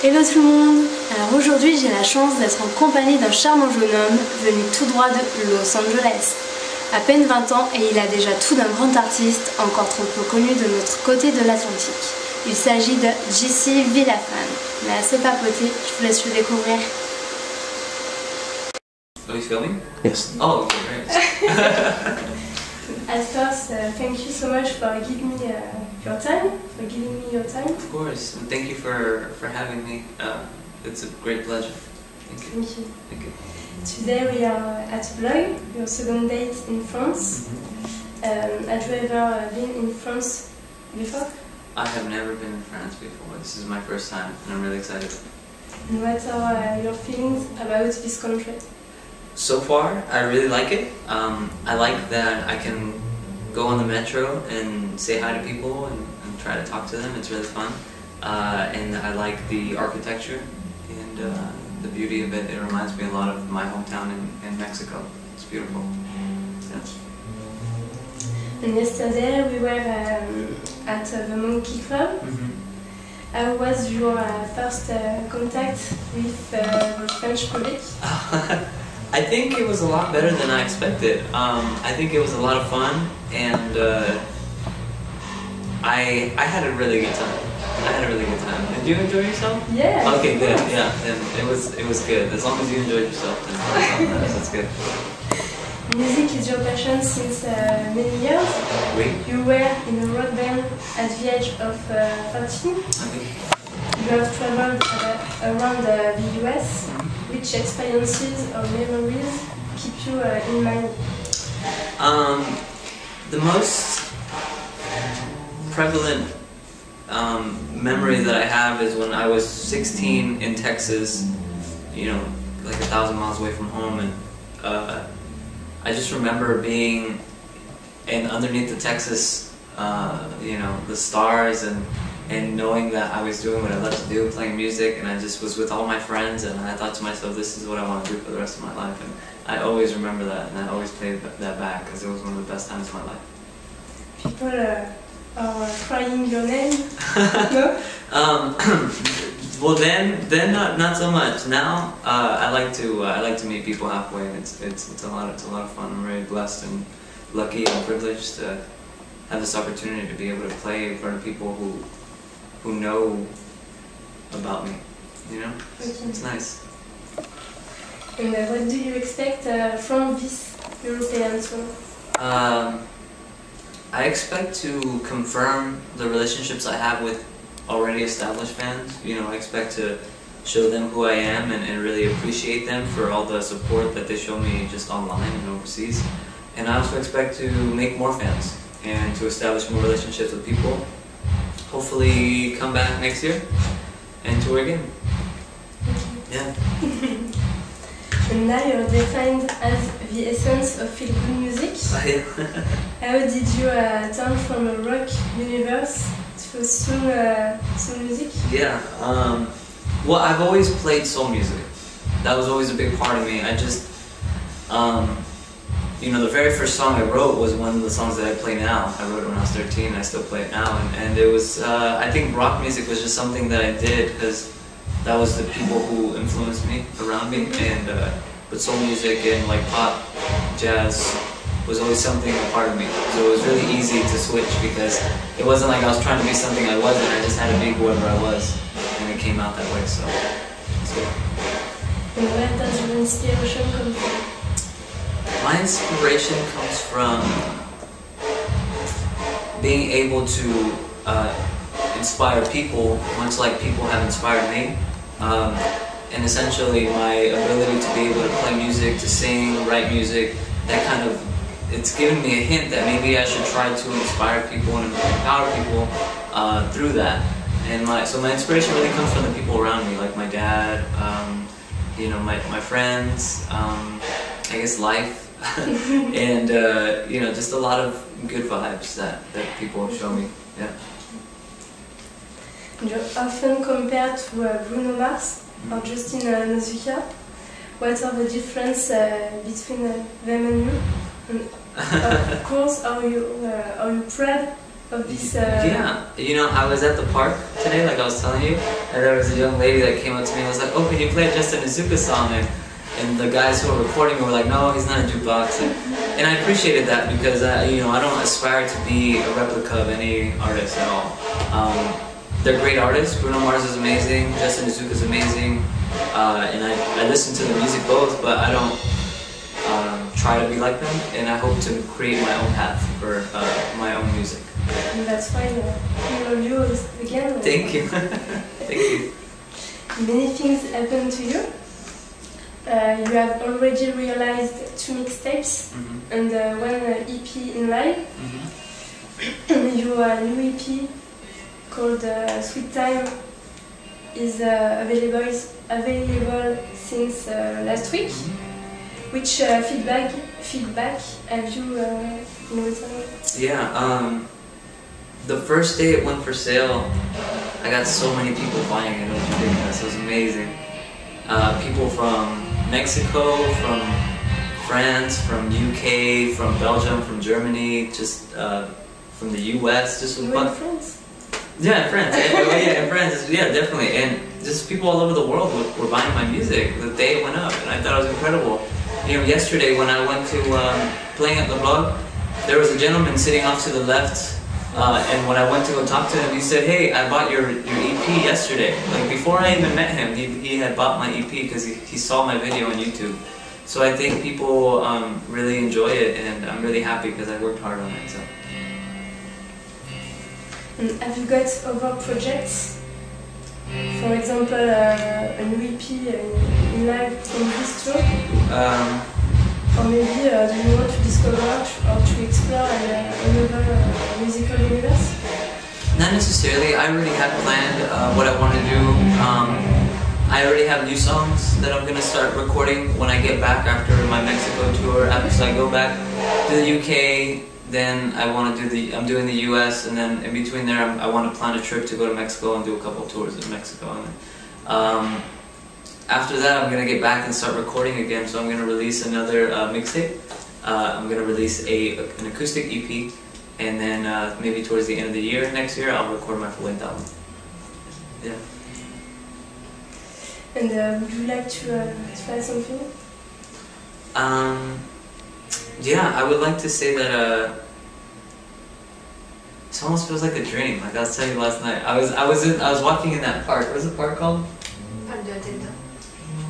Hello tout le monde. Alors aujourd'hui j'ai la chance d'être en compagnie d'un charmant jeune homme venu tout droit de Los Angeles. À peine 20 ans et il a déjà tout d'un grand artiste encore trop peu connu de notre côté de l'Atlantique. Il s'agit de JC Villafan. Mais assez papoté, je vous laisse le découvrir. Are we filming? Yes. Oh, okay, great. At first, thank you so much for giving me your time, Of course, and thank you for having me. It's a great pleasure. Thank you. Thank you. Thank you. Today we are at Blogg, your second date in France. Have you ever been in France before? I have never been in France before. This is my first time, and I'm really excited. And what are your feelings about this country? So far, I really like it. I like that I can go on the metro and say hi to people and try to talk to them. It's really fun. And I like the architecture and the beauty of it. It reminds me a lot of my hometown in Mexico. It's beautiful. Yes. And yesterday we were at the Monkey Club. How was your first contact with the French public? I think it was a lot better than I expected. I think it was a lot of fun, and I had a really good time. Did you enjoy yourself? Yeah. Okay, good. Yeah, then it was good. As long as you enjoyed yourself, then that's good. Music is your passion since many years. Oui. You were in a rock band at the age of 13. Okay. You have traveled around the US. Which experiences or memories keep you in mind? The most prevalent memory that I have is when I was 16 in Texas, you know, like 1,000 miles away from home, and I just remember being underneath the Texas, you know, the stars, and knowing that I was doing what I loved to do, playing music, and I just was with all my friends, and I thought to myself, this is what I want to do for the rest of my life, and I always remember that, and I always played that back, because it was one of the best times of my life. People are crying your name? No? Well then not so much. Now I like to meet people halfway, and it's a lot of fun. I'm very blessed and lucky and privileged to have this opportunity to be able to play in front of people who know about me, you know? Okay. It's nice. And what do you expect from this European tour? I expect to confirm the relationships I have with already established fans. You know, I expect to show them who I am and really appreciate them for all the support that they show me just online and overseas. And I also expect to make more fans and to establish more relationships with people. Hopefully come back next year and tour again. Yeah. And now you're defined as the essence of feel-good music. How did you turn from a rock universe to soul music? Yeah. Well, I've always played soul music. That was always a big part of me. I just, you know, the very first song I wrote was one of the songs that I play now. I wrote it when I was 13, and I still play it now. And it was, I think rock music was just something that I did because that was the people who influenced me around me. And but soul music and like pop, jazz was always something a part of me. So it was really easy to switch because it wasn't like I was trying to be something I wasn't. I just had to be whoever I was, and it came out that way. So it's good. And where does your inspiration come from? My inspiration comes from being able to inspire people, much like people have inspired me. And essentially my ability to be able to play music, to sing, write music, that kind of, it's given me a hint that maybe I should try to inspire people and empower people through that. And so my inspiration really comes from the people around me, like my dad, you know, my friends, I guess life. And you know, just a lot of good vibes that people show me. Yeah. You're often compared to Bruno Mars or Justin Nozuka. What are the difference between them and you? And of course, are you proud of this? Yeah, you know, I was at the park today, like I was telling you, And there was a young lady that came up to me and was like, "Oh, can you play just an Izuka song?" And the guys who were recording were like, "No, he's not a jukebox." And I appreciated that because you know, I don't aspire to be a replica of any artist at all. They're great artists. Bruno Mars is amazing. Justin Izuka is amazing. And I listen to the music both, but I don't try to be like them. And I hope to create my own path for my own music. And that's why we love you again. Thank you. Thank you. Many things happen to you. You have already realized 2 mixtapes and 1 EP in live. Your new EP called Sweet Time is available since last week. Which feedback have you in return? Yeah, the first day it went for sale, I got so many people buying it. It was ridiculous. It was amazing. People from Mexico, from France, from UK, from Belgium, from Germany, just from the US. Just you were in France? Yeah, in France. Yeah, in France. Yeah, definitely. And just people all over the world were buying my music the day it went up, and I thought it was incredible. You know, yesterday when I went to playing at the Blogg, there was a gentleman sitting off to the left. And when I went to go talk to him, he said, "Hey, I bought your EP yesterday." Like, before I even met him, he had bought my EP because he saw my video on YouTube. So I think people really enjoy it, and I'm really happy because I worked hard on it. So. And have you got other projects? For example, a new EP in live from this tour? Or maybe do you want to discover or to explore another musical universe? Not necessarily. I already have planned what I want to do. I already have new songs that I'm going to start recording when I get back after my Mexico tour. After I go back to the UK, then I want to do I'm doing the US, and then in between there I want to plan a trip to go to Mexico and do a couple tours in Mexico. And after that, I'm going to get back and start recording again, so I'm going to release another mixtape. I'm going to release an acoustic EP, and then maybe towards the end of the year, next year, I'll record my full-length album. Yeah. And would you like to add something? Yeah, I would like to say that it almost feels like a dream. Like I was telling you last night, I was walking in that park. What's the park called? Parc de la Tête d'Or.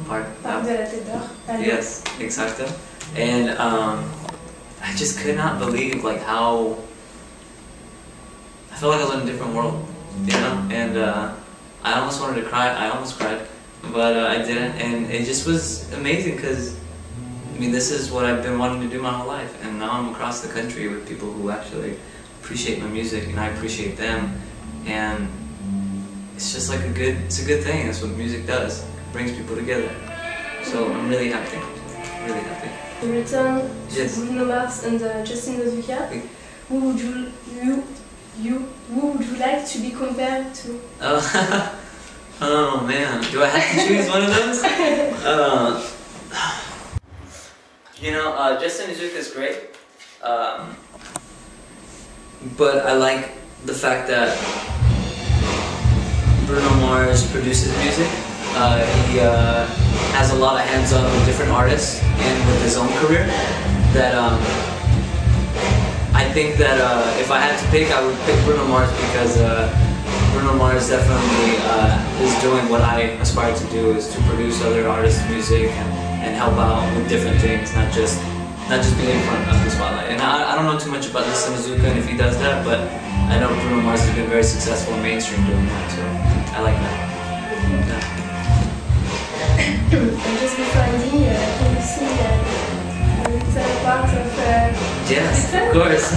Parc de la Tête d'Or. Yes, exactly. And I just could not believe like how I felt like I was in a different world, you know. And I almost wanted to cry. I almost cried, but I didn't. And it just was amazing because I mean, this is what I've been wanting to do my whole life, and now I'm across the country with people who actually appreciate my music, and I appreciate them, and it's just like it's a good thing. That's what music does. It brings people together. So I'm really happy. Really happy. In return, yes. Bruno Mars and Justin Izuka, who would you like to be compared to? Oh man, do I have to choose one of those? You know, Justin Izuka is great, but I like the fact that Bruno Mars produces music. He has a lot of hands-on with different artists and with his own career. That I think that if I had to pick, I would pick Bruno Mars because Bruno Mars definitely is doing what I aspire to do, is to produce other artists' music and help out with different things, not just being in front of the spotlight. And I don't know too much about Justin Izuka and if he does that, but I know Bruno Mars has been very successful in mainstream doing that, so I like that. Yeah. And just before ending, can you sing a little part of Yes, of course.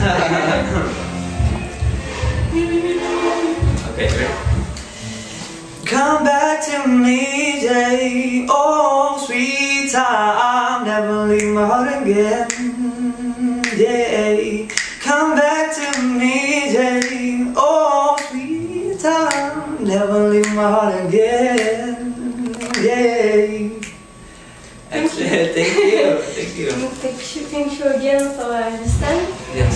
Okay, ready? Come back to me, Jay. Oh, sweet time, never leave my heart again. Yeah, come back to me, Jay. Oh, sweet time, never leave my heart again. Yeah. Thank you. Thank you again for this time. Yes.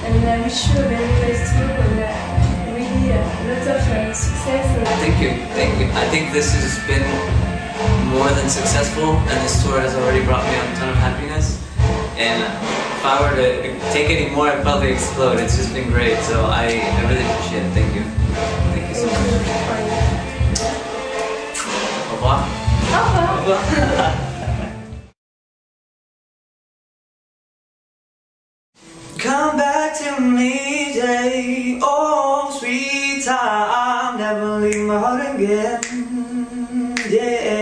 And I wish you a very nice tour and really lots of success. Thank you, thank you. I think this has been more than successful, and this tour has already brought me a ton of happiness. And if I were to take any more, I'd probably explode. It's just been great, so I really appreciate it. Thank you. Thank you so much. Au revoir. Au revoir. Come back to me, Jay. Oh, sweet time, never leave my heart again. Yeah.